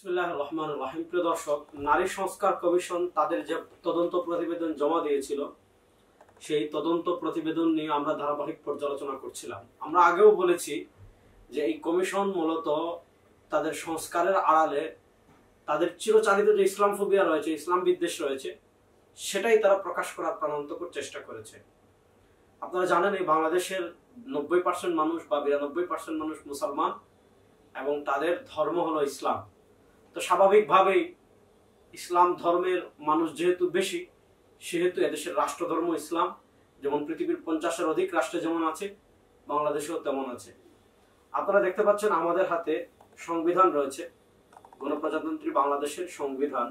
বিসমিল্লাহির রহমানির রহিম। প্রিয় দর্শক, নারী সংস্কার কমিশন তাদের যে তদন্ত প্রতিবেদন জমা দিয়েছিল, সেই তদন্ত প্রতিবেদন নিয়ে আমরা ধারাবাহিক পর্যালোচনা করছিলাম। আমরা আগেও বলেছি যে এই কমিশন মূলত তাদের সংস্কারের আড়ালে তাদের চিরচারিত যে ইসলাম ফোবিয়া রয়েছে, ইসলাম বিদ্বেষ রয়েছে, সেটাই তারা প্রকাশ করার প্রাণান্তকর চেষ্টা করেছে। আপনারা জানেন এই বাংলাদেশের 90% মানুষ বা 92% মানুষ মুসলমান এবং তাদের ধর্ম হলো ইসলাম। তো স্বাভাবিকভাবেই ইসলাম ধর্মের মানুষ যেহেতু বেশি, সেহেতু এদেশের রাষ্ট্রধর্ম ইসলাম, যেমন পৃথিবীর 50-এর অধিক রাষ্ট্রে যেমন আছে, বাংলাদেশেও তেমন আছে। আপনারা দেখতে পাচ্ছেন আমাদের হাতে সংবিধান রয়েছে, গণপ্রজাতন্ত্রী বাংলাদেশের সংবিধান।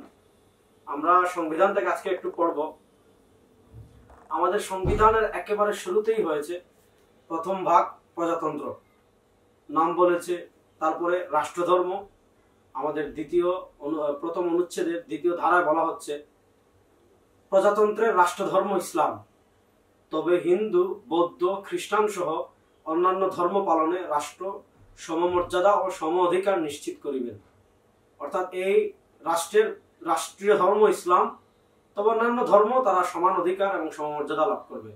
আমরা সংবিধানটাকে আজকে একটু পড়ব। আমাদের সংবিধানের একেবারে শুরুতেই হয়েছে প্রথম ভাগ প্রজাতন্ত্র, নাম বলেছে, তারপরে রাষ্ট্রধর্ম। আমাদের প্রথম অনুচ্ছেদের দ্বিতীয় ধারায় বলা হচ্ছে প্রজাতন্ত্রের রাষ্ট্রধর্ম ইসলাম, তবে হিন্দু, বৌদ্ধ, খ্রিস্টান সহ অন্যান্য ধর্ম পালনে রাষ্ট্র সমমর্যাদা ও সম অধিকার নিশ্চিত করিবেন। অর্থাৎ এই রাষ্ট্রের রাষ্ট্রীয় ধর্ম ইসলাম, তবে অন্যান্য ধর্ম তারা সমান অধিকার এবং সমমর্যাদা লাভ করবে।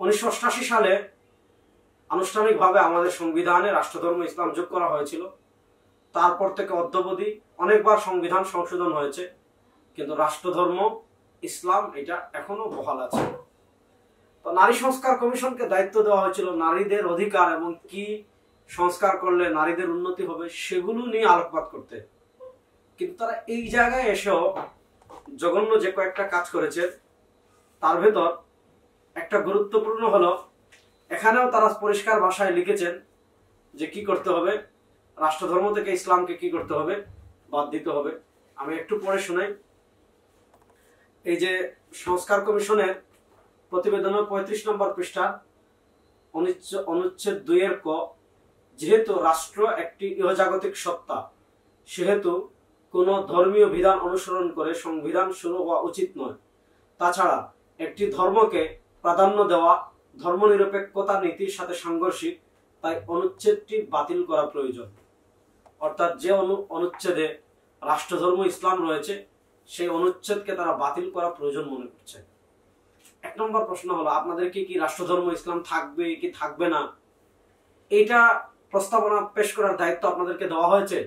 1988 সালে আনুষ্ঠানিকভাবে আমাদের সংবিধানে রাষ্ট্রধর্ম ইসলাম যোগ করা হয়েছিল। তারপর থেকে অদ্যাবধি অনেকবার সংবিধান সংশোধন হয়েছে, কিন্তু রাষ্ট্রধর্ম ইসলাম এটা এখনো বহাল আছে। তো নারী সংস্কার কমিশনকে দায়িত্ব দেওয়া হয়েছিল নারীদের অধিকার এবং কি সংস্কার করলে নারীদের উন্নতি হবে সেগুলো নিয়ে আলোকপাত করতে। কিন্তু তারা এই জায়গায় এসেও জঘন্য যে কয়েকটা কাজ করেছে, তার ভেতর একটা গুরুত্বপূর্ণ হলো, এখানেও তারা পরিষ্কার ভাষায় লিখেছেন যে কি করতে হবে, রাষ্ট্রধর্ম থেকে ইসলামকে কি করতে হবে, বাদ দিতে হবে। আমি একটু পড়ে শোনাই। এই যে সংস্কার কমিশনের প্রতিবেদনের 35 নম্বর পৃষ্ঠা অনুচ্ছেদ 2 ক, যেহেতু রাষ্ট্র একটি ইহজাগতিক সত্তা, সেহেতু কোন ধর্মীয় বিধান অনুসরণ করে সংবিধান শুরু হওয়া উচিত নয়। তাছাড়া একটি ধর্মকে প্রাধান্য দেওয়া ধর্মনিরপেক্ষতা নীতির সাথে সাংঘর্ষিক, তাই অনুচ্ছেদটি বাতিল করা প্রয়োজন। অর্থাৎ যে অনুচ্ছেদে রাষ্ট্রধর্ম ইসলাম রয়েছে, সেই অনুচ্ছেদকে তারা বাতিল করা প্রয়োজন মনে করছে। 1 নম্বর প্রশ্ন হলো, আপনাদের কি রাষ্ট্রধর্ম ইসলাম থাকবে কি থাকবে না, এইটা প্রস্তাবনা পেশ করার দায়িত্ব আপনাদেরকে দেওয়া হয়েছে।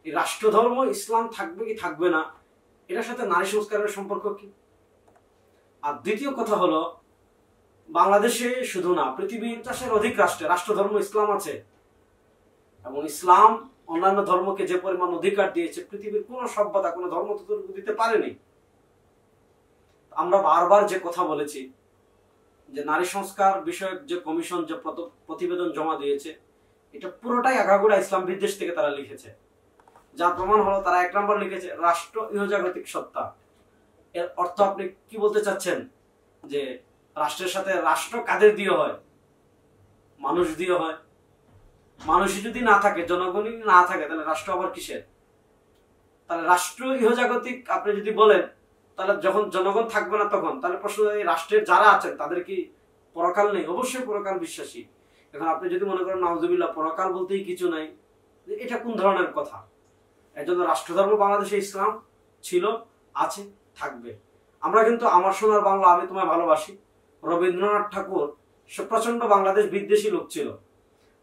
এই রাষ্ট্রধর্ম ইসলাম থাকবে কি থাকবে না, এটার সাথে নারী সংস্কারের সম্পর্ক কি? আর দ্বিতীয় কথা হলো, বাংলাদেশে শুধু না, পৃথিবীর 50-এর অধিক রাষ্ট্রে রাষ্ট্রধর্ম ইসলাম আছে, এবং ইসলাম অন্যান্য ধর্মকে যে পরিমাণ অধিকার দিয়েছে পৃথিবীর কোন সভ্যতা, কোন ধর্ম ততটুকু দিতে পারেনি। আমরা বারবার যে কথা বলেছি যে নারী সংস্কার বিষয়ক যে কমিশন যে প্রতিবেদন জমা দিয়েছে, এটা পুরোটাই আগাগোড়া ইসলাম বিদ্বেষ থেকে তারা লিখেছে। যার প্রমাণ হলো, তারা 1 নম্বর লিখেছে রাষ্ট্র ইহজাগতিক সত্তা। এর অর্থ আপনি কি বলতে চাচ্ছেন? যে রাষ্ট্রের সাথে রাষ্ট্র কাদের দিয়ে হয়? মানুষ দিয়ে হয়। মানুষই যদি না থাকে, জনগণই না থাকে, তাহলে রাষ্ট্র আবার কিসের? তাহলে রাষ্ট্র ইহজাগতিক আপনি যদি বলেন, তাহলে যখন জনগণ থাকবে না তখন, তাহলে প্রশ্ন, এই রাষ্ট্রের যারা আছেন তাদের কি পরকাল নেই? অবশ্যই পরকাল বিশ্বাসী। এখন আপনি যদি মনে করেন নাউজুবিল্লাহ পরকাল বলতেই কিছু নাই, এটা কোন ধরনের কথা? এর জন্য রাষ্ট্রধর্ম বাংলাদেশে ইসলাম ছিল, আছে, থাকবে। আমরা কিন্তু আমার সোনার বাংলা আমি তোমায় ভালোবাসি, রবীন্দ্রনাথ ঠাকুর সে প্রচন্ড বাংলাদেশ বিদ্বেষী লোক ছিল।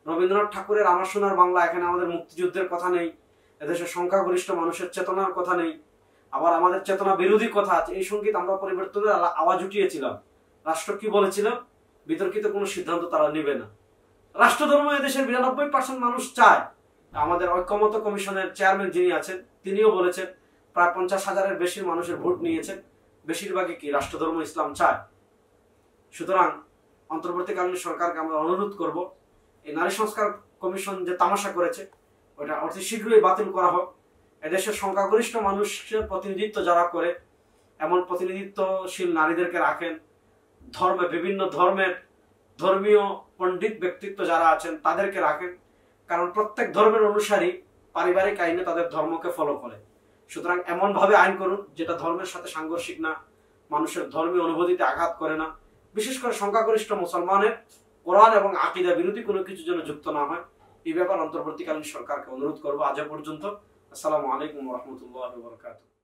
রবীন্দ্রনাথ ঠাকুরের আমার সোনার বাংলা, এখানে আমাদের মুক্তিযুদ্ধের কথা নেই, এদেশের সংখ্যাগরিষ্ঠ মানুষের চেতনার কথা নেই, আবার আমাদের চেতনা বিরোধী কথা আছে। এই সঙ্গীত আমরা পরিবর্তনের আওয়াজ উঠিয়েছিলাম। রাষ্ট্র কি বলেছিল? বিতর্কিত কোনো সিদ্ধান্ত তারা নেবে না। রাষ্ট্রধর্ম এদেশের 92% মানুষ চায়। আমাদের ঐক্যমত কমিশনের চেয়ারম্যান যিনি আছেন, তিনিও বলেছেন, প্রায় 50,000-এর বেশি মানুষের ভোট নিয়েছেন, বেশিরভাগই কি রাষ্ট্রধর্ম ইসলাম চায়। সুতরাং অন্তর্বর্তীকালীন সরকারকে আমরা অনুরোধ করব, এই নারী সংস্কার কমিশন যে তামাশা করেছে, ওটা অতি শীঘ্রই বাতিল করা হোক। এদেশের সংখ্যাগরিষ্ঠ মানুষের প্রতিনিধিত্ব যারা করে, এমন প্রতিনিধিত্বশীল নারীদেরকে রাখেন। বিভিন্ন ধর্মের ধর্মীয় পণ্ডিত ব্যক্তিত্ব যারা আছেন তাদেরকে রাখেন, কারণ প্রত্যেক ধর্মের অনুসারী পারিবারিক আইনে তাদের ধর্মকে ফলো করে। সুতরাং এমন ভাবে আইন করুন যেটা ধর্মের সাথে সাংঘর্ষিক না, মানুষের ধর্মীয় অনুভূতিতে আঘাত করে না, বিশেষ করে সংখ্যাগরিষ্ঠ মুসলমানের কোরআন এবং আকীদা বিরোধী কোনো কিছু যেন যুক্ত না হয়। এই ব্যাপার অন্তর্বর্তীকালীন সরকারকে অনুরোধ করবো। আজ পর্যন্ত। আসসালামু আলাইকুম ওয়া রাহমাতুল্লাহি ওয়া বারাকাতুহু।